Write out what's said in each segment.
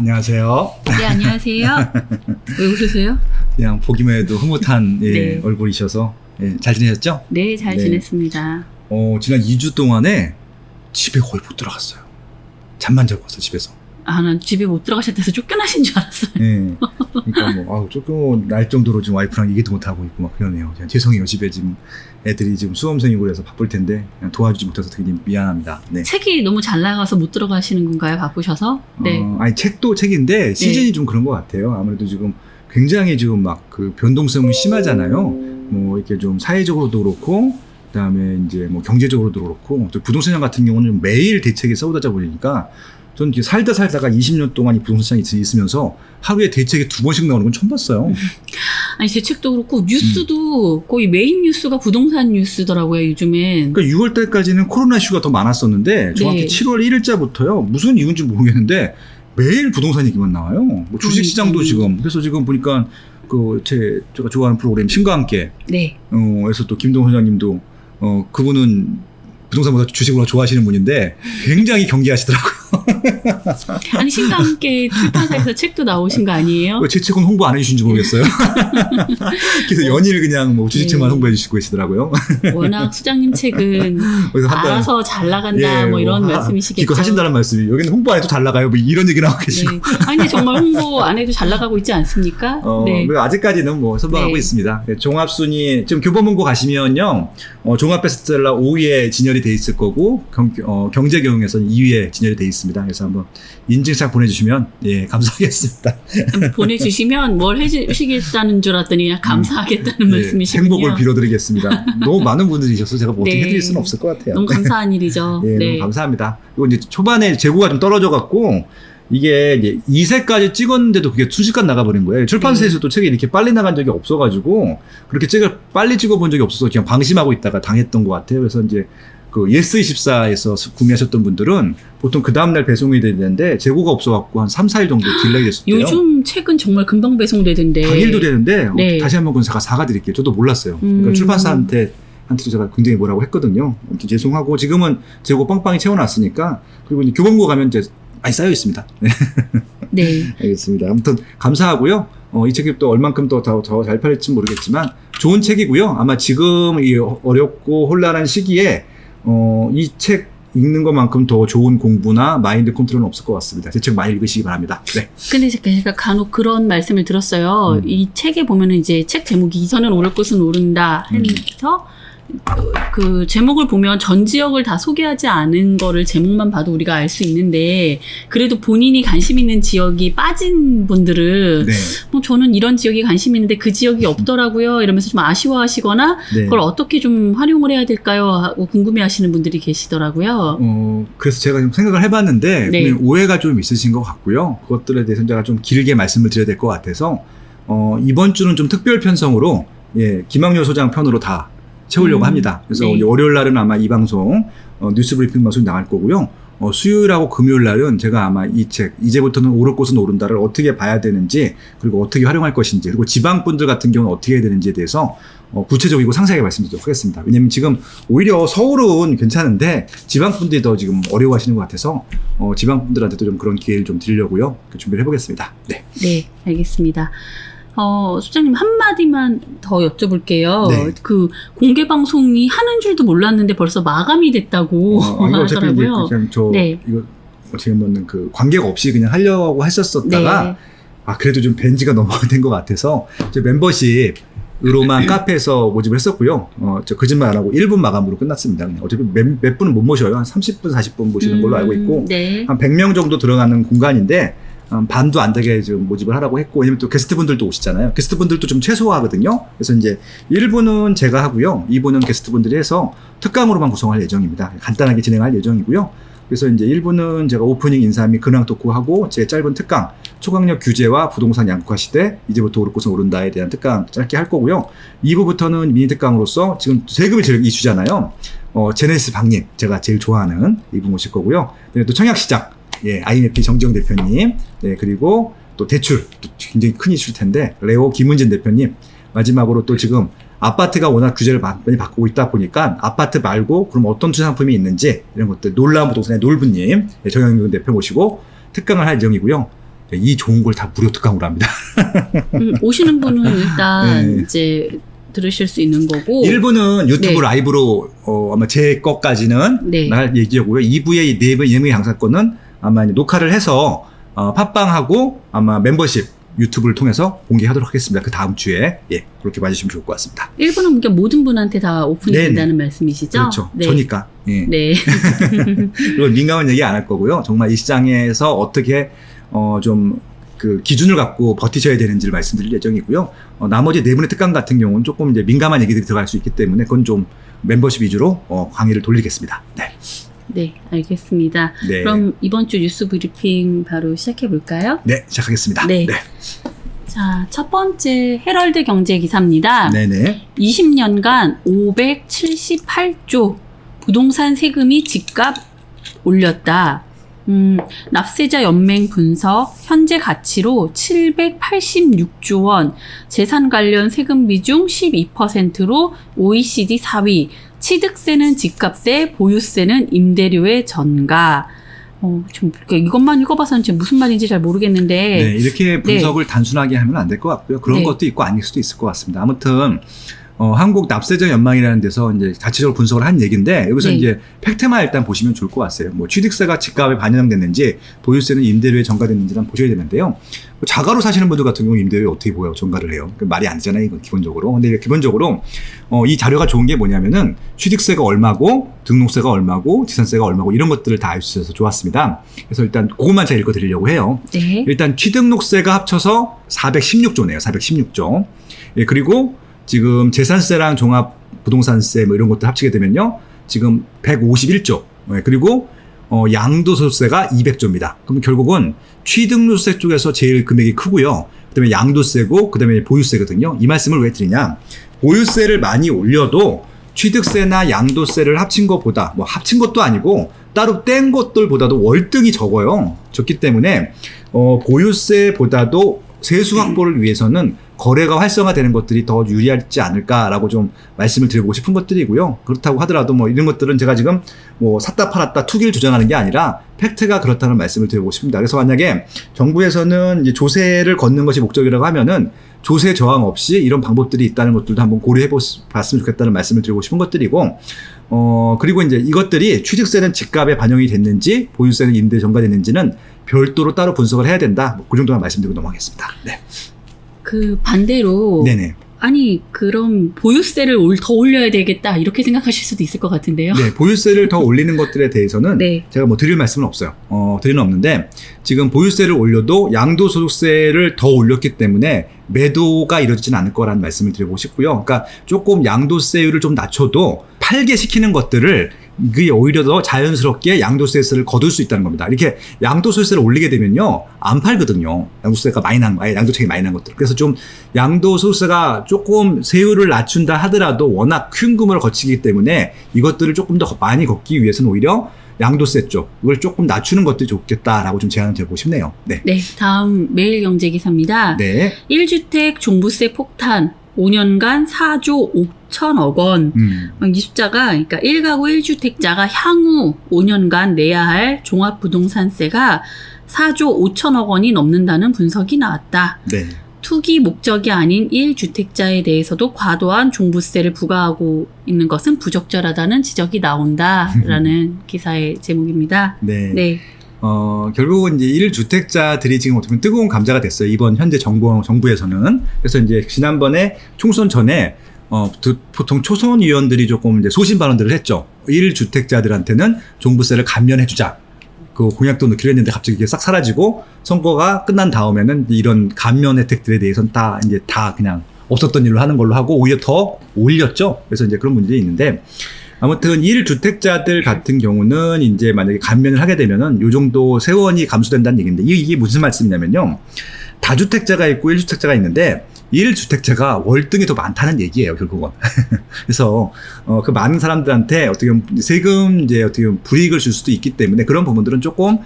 안녕하세요. 네, 안녕하세요. 왜 웃으세요? 그냥 보기만 해도 흐뭇한 네. 얼굴이셔서 잘 지내셨죠? 네, 잘 네. 지냈습니다. 지난 2주 동안에 집에 거의 못 들어갔어요. 잠만 자고 왔어 집에서. 난 집에 못 들어가셨다서 쫓겨나신 줄 알았어요. 네. 그러니까 조금 날 정도로 지금 와이프랑 얘기도 못 하고 있고 막 그러네요. 그냥 죄송해요. 집에 지금 애들이 지금 수험생이고 그래서 바쁠 텐데 그냥 도와주지 못해서 되게 미안합니다. 네. 책이 너무 잘 나가서 못 들어가시는 건가요? 바쁘셔서? 네. 아니 책도 책인데 시즌이 좀 그런 것 같아요. 아무래도 지금 굉장히 지금 막 그 변동성이 심하잖아요. 뭐 이렇게 좀 사회적으로도 그렇고 그다음에 이제 뭐 경제적으로도 그렇고 또 부동산 시장 같은 경우는 매일 대책이 쏟아져 보니까 저는 이렇게 살다가 20년 동안 이 부동산 시장이 있으면서 하루에 대책이 2번씩 나오는 건 처음 봤어요. 아니, 제 책도 그렇고 뉴스도 거의 메인 뉴스가 부동산 뉴스더라고요, 요즘엔. 그러니까 6월 달까지는 코로나 이슈가 더 많았었는데 정확히 네. 7월 1일자부터요. 무슨 이유인지 모르겠는데 매일 부동산 얘기만 나와요. 뭐 주식 시장도 지금 그래서 지금 보니까 제가 좋아하는 프로그램 신과 함께 네. 에서 또 김동훈 소장님도 그분은 부동산보다 주식을 좋아하시는 분인데 굉장히 경계하시더라고요. 아니, 신과 함께 출판사에서 책도 나오신 거 아니에요? 왜 제 책은 홍보 안 해주신지 모르겠어요. 그래서 연일 그냥 뭐 주식책만 네. 홍보해 주시고 계시더라고요. 워낙 수장님 책은 그래서 알아서 잘 나간다 뭐 이런 말씀이시겠죠. 기껏 하신다는 말씀이 여기는 홍보 안 해도 잘 나가요. 뭐 이런 얘기 나오고 계시고. 네. 아니, 근데 정말 홍보 안 해도 잘 나가고 있지 않습니까? 네. 아직까지는 뭐 선방하고 네. 있습니다. 종합순위 지금 교보문고 가시면요. 종합 베스트셀러 5위에 진열이 돼 있을 거고 경제경영에서는 2위에 진열이 돼 있습니다. 그래서 한번 인증샷 보내주시면 감사하겠습니다. 보내주시면 뭘 해주시겠다는 줄 알았더니 그냥 감사하겠다는 말씀이시군요. 행복을 빌어드리겠습니다. 너무 많은 분들이셔서 제가 뭐 어떻게 네. 해드릴 수는 없을 것 같아요. 너무 감사한 일이죠. 네, 네. 너무 감사합니다. 이거 이제 초반에 재고가 좀 떨어져갖고 이게 이제 2세까지 찍었는데도 그게 순식간 나가버린 거예요. 출판사에서도 책이 이렇게 빨리 나간 적이 없어가지고 그렇게 책을 빨리 찍어본 적이 없어서 그냥 방심하고 있다가 당했던 것 같아요. 그래서 이제 그 예스24에서 구매하셨던 분들은 보통 그 다음날 배송이 되는데 재고가 없어갖고 한 3, 4일 정도 딜레이 됐었대요. 요즘 책은 정말 금방 배송되던데. 당일도 되는데 네. 다시 한번 그건 사과드릴게요. 저도 몰랐어요. 그러니까 출판사한테도 제가 굉장히 뭐라고 했거든요. 아무튼 죄송하고 지금은 재고 빵빵히 채워놨으니까 그리고 이제 교보문고 가면 이제 많이 쌓여 있습니다. 네. 알겠습니다. 아무튼 감사하고요. 이 책이 또 얼만큼 더 잘 팔릴지 모르겠지만 좋은 책이고요. 아마 지금 이 어렵고 혼란한 시기에 이 책 읽는 것만큼 더 좋은 공부나 마인드 컨트롤은 없을 것 같습니다. 제 책 많이 읽으시기 바랍니다. 네. 근데 제가 간혹 그런 말씀을 들었어요. 이 책에 보면은 이제 책 제목이 이선은 오를 곳은 오른다 해서 그 제목을 보면 전 지역을 다 소개하지 않은 거를 제목만 봐도 우리가 알 수 있는데 그래도 본인이 관심 있는 지역이 빠진 분들은 네. 저는 이런 지역이 관심 있는데 그 지역이 없더라고요 이러면서 좀 아쉬워하시거나 네. 그걸 어떻게 좀 활용을 해야 될까요 하고 궁금해하시는 분들이 계시더라고요. 그래서 제가 좀 생각을 해봤는데 네. 오해가 좀 있으신 것 같고요. 그것들에 대해서 제가 좀 길게 말씀을 드려야 될 것 같아서 이번 주는 좀 특별 편성으로 김학렬 소장 편으로 다 채우려고 합니다. 그래서 네. 월요일 날은 아마 이 방송 뉴스 브리핑 방송이 나갈 거고요. 수요일하고 금요일 날은 제가 아마 이 책 이제부터는 오를 곳은 오른다를 어떻게 봐야 되는지 그리고 어떻게 활용할 것인지 그리고 지방 분들 같은 경우는 어떻게 해야 되는지에 대해서 구체적이고 상세하게 말씀드리도록 하겠습니다. 왜냐면 지금 오히려 서울은 괜찮은데 지방 분들이 더 지금 어려워하시는 것 같아서 지방 분들한테도 좀 그런 기회를 좀 드리려고요. 준비를 해보겠습니다. 네. 네, 알겠습니다. 소장님 한마디만 더 여쭤볼게요. 네. 그 공개 방송이 하는 줄도 몰랐는데 벌써 마감이 됐다고 이거 어차피 이제 하더라고요. 그냥 네. 이거 어떻게 보면 그 관계가 없이 그냥 하려고 했었다가 네. 그래도 좀 벤지가 너무 된 것 같아서 저 멤버십으로만 카페에서 모집을 했었고요. 저 거짓말 안 하고 1분 마감으로 끝났습니다. 그냥 어차피 몇 분은 못 모셔요. 한 30분, 40분 모시는 걸로 알고 있고 네. 한 100명 정도 들어가는 공간인데 반도 안 되게 지금 모집을 하라고 했고 왜냐면 또 게스트분들도 오시잖아요. 게스트분들도 좀 최소화하거든요. 그래서 이제 1부는 제가 하고요. 2부는 게스트분들이 해서 특강으로만 구성할 예정입니다. 간단하게 진행할 예정이고요. 그래서 이제 1부는 제가 오프닝 인사 및 근황 토크하고 제 짧은 특강 초강력 규제와 부동산 양극화 시대 이제부터 오를 곳은 오른다에 대한 특강 짧게 할 거고요. 2부부터는 미니 특강으로서 지금 세금이 제일 이슈잖아요. 제네시스 박님 제가 제일 좋아하는 이분 모실 거고요. 또 청약시장 IMF 정지영 대표님, 그리고 또 대출, 또 굉장히 큰 이슈일 텐데, 레오 김은진 대표님, 마지막으로 또 지금 아파트가 워낙 규제를 많이 바꾸고 있다 보니까 아파트 말고 그럼 어떤 투자 상품이 있는지 이런 것들 놀라운 부동산의 놀부님, 정영균 대표 모시고 특강을 할 예정이고요. 이 좋은 걸 다 무료 특강으로 합니다. 오시는 분은 일단 네. 이제 들으실 수 있는 거고. 1부는 유튜브 네. 라이브로 아마 제 것까지는 네. 날 얘기하고요. 2부의 네명의 강사권은 아마 이제 녹화를 해서 팟빵하고 아마 멤버십 유튜브를 통해서 공개하도록 하겠습니다. 그 다음 주에 그렇게 봐주시면 좋을 것 같습니다. 1부는 그러니까 모든 분한테 다 오픈이 네네. 된다는 말씀이시죠? 그렇죠. 네. 저니까. 예. 네. 그리고 민감한 얘기 안 할 거고요. 정말 이 시장에서 어떻게 좀 그 기준을 갖고 버티셔야 되는지를 말씀드릴 예정이고요. 나머지 네 분의 특강 같은 경우는 조금 이제 민감한 얘기들이 들어갈 수 있기 때문에 그건 좀 멤버십 위주로 강의를 돌리겠습니다. 네. 네, 알겠습니다. 네. 그럼 이번 주 뉴스 브리핑 바로 시작해 볼까요? 네, 시작하겠습니다. 네. 자, 첫 번째 헤럴드 경제 기사입니다. 네네. 20년간 578조 부동산 세금이 집값 올렸다. 납세자 연맹 분석 현재 가치로 786조 원, 재산 관련 세금 비중 12%로 OECD 4위, 취득세는 집값세, 보유세는 임대료의 전가. 좀 이것만 읽어봐서는 지금 무슨 말인지 잘 모르겠는데. 네, 이렇게 분석을 단순하게 하면 안 될 것 같고요. 그런 네. 것도 있고 아닐 수도 있을 것 같습니다. 아무튼 한국 납세자 연망이라는 데서 이제 자체적으로 분석을 한 얘기인데 여기서 네. 이제 팩트만 일단 보시면 좋을 것 같아요. 뭐 취득세가 집값에 반영됐는지 보유세는 임대료에 전가됐는지 한번 보셔야 되는데요. 자가로 사시는 분들 같은 경우 임대료에 어떻게 보여 전가를 해요? 말이 안 되잖아요, 이건 기본적으로. 근데 기본적으로 이 자료가 좋은 게 뭐냐면은 취득세가 얼마고 등록세가 얼마고 지산세가 얼마고 이런 것들을 다 알 수 있어서 좋았습니다. 그래서 일단 그것만 제가 읽어드리려고 해요. 네. 일단 취등록세가 합쳐서 416조네요. 416조. 예, 그리고 지금 재산세랑 종합부동산세 뭐 이런 것들 합치게 되면요. 지금 151조. 예, 그리고 양도소득세가 200조입니다. 그럼 결국은 취등록세 쪽에서 제일 금액이 크고요. 그다음에 양도세고 그다음에 보유세거든요. 이 말씀을 왜 드리냐? 보유세를 많이 올려도 취득세나 양도세를 합친 것보다 뭐 합친 것도 아니고 따로 뗀 것들보다도 월등히 적어요. 적기 때문에 보유세보다도 세수 확보를 위해서는 거래가 활성화되는 것들이 더 유리하지 않을까라고 좀 말씀을 드리고 싶은 것들이고요. 그렇다고 하더라도 뭐 이런 것들은 제가 지금 뭐 샀다 팔았다 투기를 주장하는 게 아니라 팩트가 그렇다는 말씀을 드리고 싶습니다. 그래서 만약에 정부에서는 이제 조세를 걷는 것이 목적이라고 하면은 조세 저항 없이 이런 방법들이 있다는 것들도 한번 고려해 봤으면 좋겠다는 말씀을 드리고 싶은 것들이고, 그리고 이제 이것들이 취득세는 집값에 반영이 됐는지, 보유세는 임대에 전가됐는지는 별도로 따로 분석을 해야 된다. 그 정도만 말씀드리고 넘어가겠습니다. 네. 그 반대로. 네네. 아니, 그럼 보유세를 더 올려야 되겠다. 이렇게 생각하실 수도 있을 것 같은데요. 네, 보유세를 더 올리는 것들에 대해서는 네. 제가 뭐 드릴 말씀은 없어요. 드리는 없는데 지금 보유세를 올려도 양도소득세를 더 올렸기 때문에 매도가 이루어지진 않을 거라는 말씀을 드리고 싶고요. 그러니까 조금 양도세율을 좀 낮춰도 팔게 시키는 것들을 그게 오히려 더 자연스럽게 양도세를 거둘 수 있다는 겁니다. 이렇게 양도소득세를 올리게 되면요, 안 팔거든요. 양도세가 많이 난, 양도책이 많이 난 것들. 그래서 좀 양도소득세가 조금 세율을 낮춘다 하더라도 워낙 휨금을 거치기 때문에 이것들을 조금 더 많이 걷기 위해서는 오히려 양도세 쪽을 조금 낮추는 것도 좋겠다라고 좀 제안을 드리고 싶네요. 네. 네, 다음 매일경제기사입니다. 네. 1주택 종부세 폭탄 5년간 4조 5천억 원. 이 숫자가, 그러니까 1가구 1주택자가 향후 5년간 내야 할 종합부동산세가 4조 5천억 원이 넘는다는 분석이 나왔다. 네. 투기 목적이 아닌 1주택자에 대해서도 과도한 종부세를 부과하고 있는 것은 부적절하다는 지적이 나온다라는 기사의 제목입니다. 네. 네. 결국은 이제 1주택자들이 지금 어떻게 보면 뜨거운 감자가 됐어요. 이번 현재 정부에서는. 그래서 이제 지난번에 총선 전에 보통 초선 의원들이 조금 이제 소신 발언들을 했죠. 1주택자들한테는 종부세를 감면해주자. 그 공약도 넣기로 했는데 갑자기 이게 싹 사라지고 선거가 끝난 다음에는 이런 감면 혜택들에 대해서는 다 그냥 없었던 일로 하는 걸로 하고 오히려 더 올렸죠. 그래서 이제 그런 문제가 있는데 아무튼 1주택자들 같은 경우는 이제 만약에 감면을 하게 되면은 요 정도 세원이 감소된다는 얘기인데 이게 무슨 말씀이냐면요. 다주택자가 있고 1주택자가 있는데 1주택자가 월등히 더 많다는 얘기예요, 결국은. 그래서 그 많은 사람들한테 어떻게 보면 세금 이제 어떻게 보면 불이익을 줄 수도 있기 때문에 그런 부분들은 조금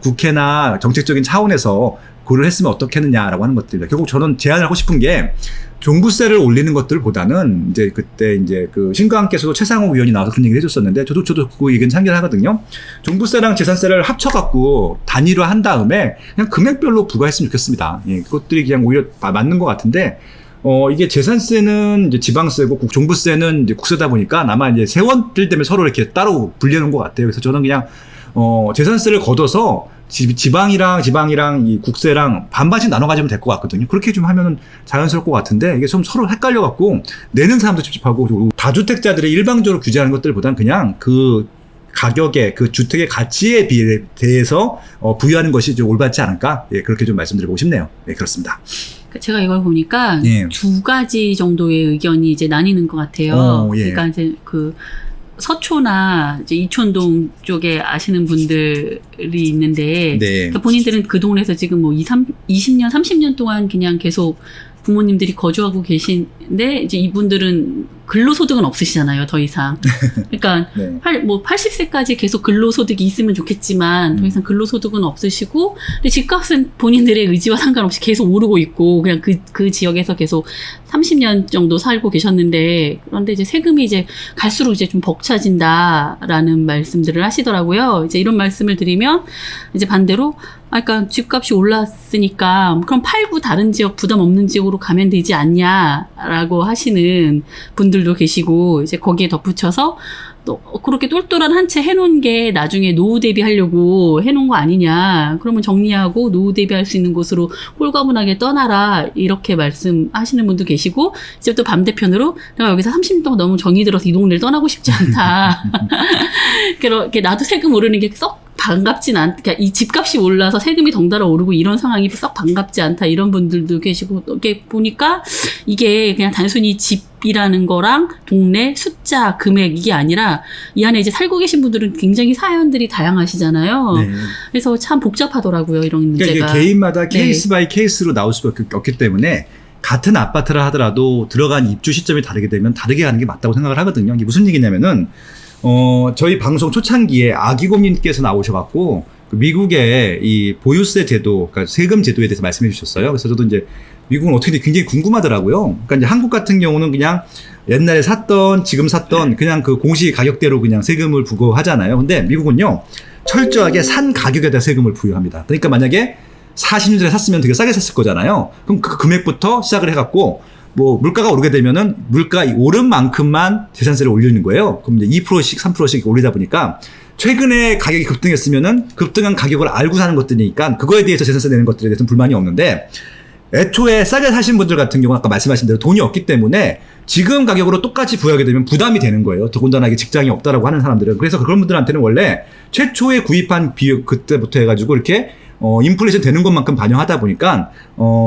국회나 정책적인 차원에서 고려를 했으면 어떻겠느냐라고 하는 것들입니다. 결국 저는 제안을 하고 싶은 게 종부세를 올리는 것들보다는 이제 그때 이제 그 신강께서도 최상호 위원이 나와서 그런 얘기를 해줬었는데 저도 그 의견 상견하거든요. 종부세랑 재산세를 합쳐갖고 단일화한 다음에 그냥 금액별로 부과했으면 좋겠습니다. 예, 그것들이 그냥 오히려 맞는 것 같은데 이게 재산세는 이제 지방세고 종부세는 이제 국세다 보니까 아마 이제 세원들 때문에 서로 이렇게 따로 분리하는 것 같아요. 그래서 저는 그냥 재산세를 걷어서 지방이랑 이 국세랑 반반씩 나눠 가지면 될 것 같거든요. 그렇게 좀 하면은 자연스러울 것 같은데 이게 좀 서로 헷갈려 갖고 내는 사람도 찝찝하고 다주택자들이 일방적으로 규제하는 것들보다는 그냥 그 가격에 그 주택의 가치에 대해서 부여하는 것이 좀 올바르지 않을까? 예, 그렇게 좀 말씀드리고 싶네요. 네, 그렇습니다. 제가 이걸 보니까 예. 두 가지 정도의 의견이 이제 나뉘는 것 같아요. 예. 그러니까 이제 그 서초나 이제 이촌동 쪽에 아시는 분들이 있는데 네. 그러니까 본인들은 그 동네에서 지금 뭐 20년, 30년 동안 그냥 계속 부모님들이 거주하고 계신데 이제 이분들은 근로소득은 없으시잖아요, 더 이상. 그러니까 네. 80세까지 계속 근로소득이 있으면 좋겠지만 더 이상 근로소득은 없으시고 근데 집값은 본인들의 의지와 상관없이 계속 오르고 있고 그냥 그 지역에서 계속 30년 정도 살고 계셨는데 그런데 이제 세금이 이제 갈수록 이제 좀 벅차진다라는 말씀들을 하시더라고요. 이제 이런 말씀을 드리면 이제 반대로 그러니까 집값이 올랐으니까 그럼 팔고 다른 지역 부담 없는 지역으로 가면 되지 않냐라고 하시는 분들도 계시고 이제 거기에 덧붙여서 또 그렇게 똘똘한 한 채 해놓은 게 나중에 노후 대비하려고 해놓은 거 아니냐. 그러면 정리하고 노후 대비할 수 있는 곳으로 홀가분하게 떠나라. 이렇게 말씀하시는 분도 계시고 이제 또 반대편으로 내가 여기서 30년 동안 너무 정이 들어서 이 동네를 떠나고 싶지 않다. 그렇게 나도 세금 오르는 게 썩 반갑진 않다. 그러니까 이 집값이 올라서 세금이 덩달아 오르고 이런 상황이 썩 반갑지 않다. 이런 분들도 계시고 이렇게 보니까 이게 그냥 단순히 집이라는 거랑 동네 숫자 금액 이게 아니라 이 안에 이제 살고 계신 분들은 굉장히 사연들이 다양하시잖아요. 네. 그래서 참 복잡하더라고요. 이런 문제가. 그러니까 이게 개인마다 케이스 네. 바이 케이스로 나올 수밖에 없기 때문에 같은 아파트라 하더라도 들어간 입주 시점이 다르게 되면 다르게 하는 게 맞다고 생각을 하거든요. 이게 무슨 얘기냐면은 저희 방송 초창기에 아기곰님께서 나오셔갖고 그 미국의 이 보유세 제도, 그러니까 세금 제도에 대해서 말씀해 주셨어요. 그래서 저도 이제 미국은 어떻게 돼 굉장히 궁금하더라고요. 그러니까 이제 한국 같은 경우는 그냥 옛날에 샀던 지금 샀던 그냥 그 공시 가격대로 그냥 세금을 부과하잖아요. 근데 미국은요 철저하게 산 가격에다 세금을 부여합니다. 그러니까 만약에 40년 전에 샀으면 되게 싸게 샀을 거잖아요. 그럼 그 금액부터 시작을 해갖고 뭐 물가가 오르게 되면은 물가 오른 만큼만 재산세를 올리는 거예요. 그럼 이제 2%씩 3%씩 올리다 보니까 최근에 가격이 급등했으면은 급등한 가격을 알고 사는 것들이니까 그거에 대해서 재산세 내는 것들에 대해서는 불만이 없는데 애초에 싸게 사신 분들 같은 경우는 아까 말씀하신 대로 돈이 없기 때문에 지금 가격으로 똑같이 부여하게 되면 부담이 되는 거예요. 더군다나 이게 직장이 없다라고 하는 사람들은. 그래서 그런 분들한테는 원래 최초에 구입한 비용 그때부터 해가지고 이렇게 인플레이션 되는 것만큼 반영하다 보니까,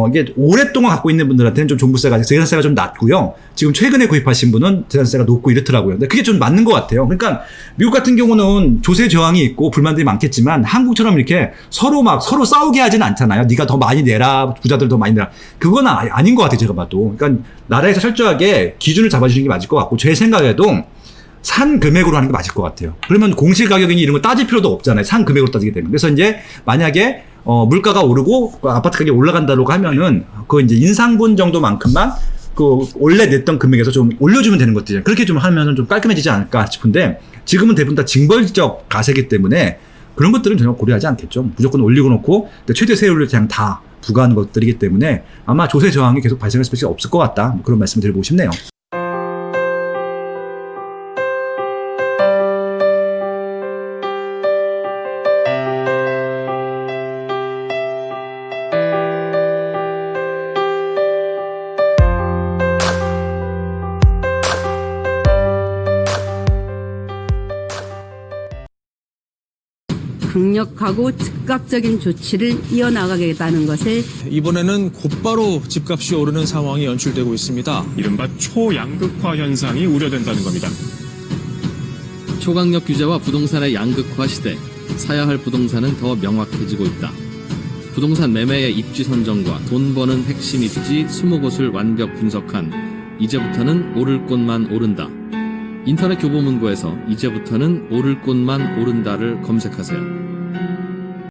이게 오랫동안 갖고 있는 분들한테는 좀 종부세가, 재산세가 좀 낮고요. 지금 최근에 구입하신 분은 재산세가 높고 이렇더라고요. 근데 그게 좀 맞는 것 같아요. 그러니까 미국 같은 경우는 조세 저항이 있고 불만들이 많겠지만 한국처럼 이렇게 서로 싸우게 하진 않잖아요. 네가 더 많이 내라, 부자들 더 많이 내라. 그건 아닌 것 같아요, 제가 봐도. 그러니까 나라에서 철저하게 기준을 잡아주는 게 맞을 것 같고, 제 생각에도 산 금액으로 하는 게 맞을 것 같아요. 그러면 공실 가격이니 이런 거 따질 필요도 없잖아요. 산 금액으로 따지게 되면. 그래서 이제 만약에 물가가 오르고 아파트 가격이 올라간다고 하면은 그 이제 인상분 정도만큼만 그 원래 냈던 금액에서 좀 올려주면 되는 것들이잖아요. 그렇게 좀 하면은 좀 깔끔해지지 않을까 싶은데 지금은 대부분 다 징벌적 가세기 때문에 그런 것들은 전혀 고려하지 않겠죠. 무조건 올리고 놓고 최대 세율을 그냥 다 부과하는 것들이기 때문에 아마 조세 저항이 계속 발생할 수밖에 없을 것 같다. 뭐 그런 말씀을 드리고 싶네요. 강력하고 즉각적인 조치를 이어나가겠다는 것을 이번에는 곧바로 집값이 오르는 상황이 연출되고 있습니다. 이른바 초양극화 현상이 우려된다는 겁니다. 초강력 규제와 부동산의 양극화 시대, 사야 할 부동산은 더 명확해지고 있다. 부동산 매매의 입지 선정과 돈 버는 핵심 입지 20곳을 완벽 분석한 이제부터는 오를 곳만 오른다. 인터넷 교보문고에서 이제부터는 오를 곳만 오른다를 검색하세요.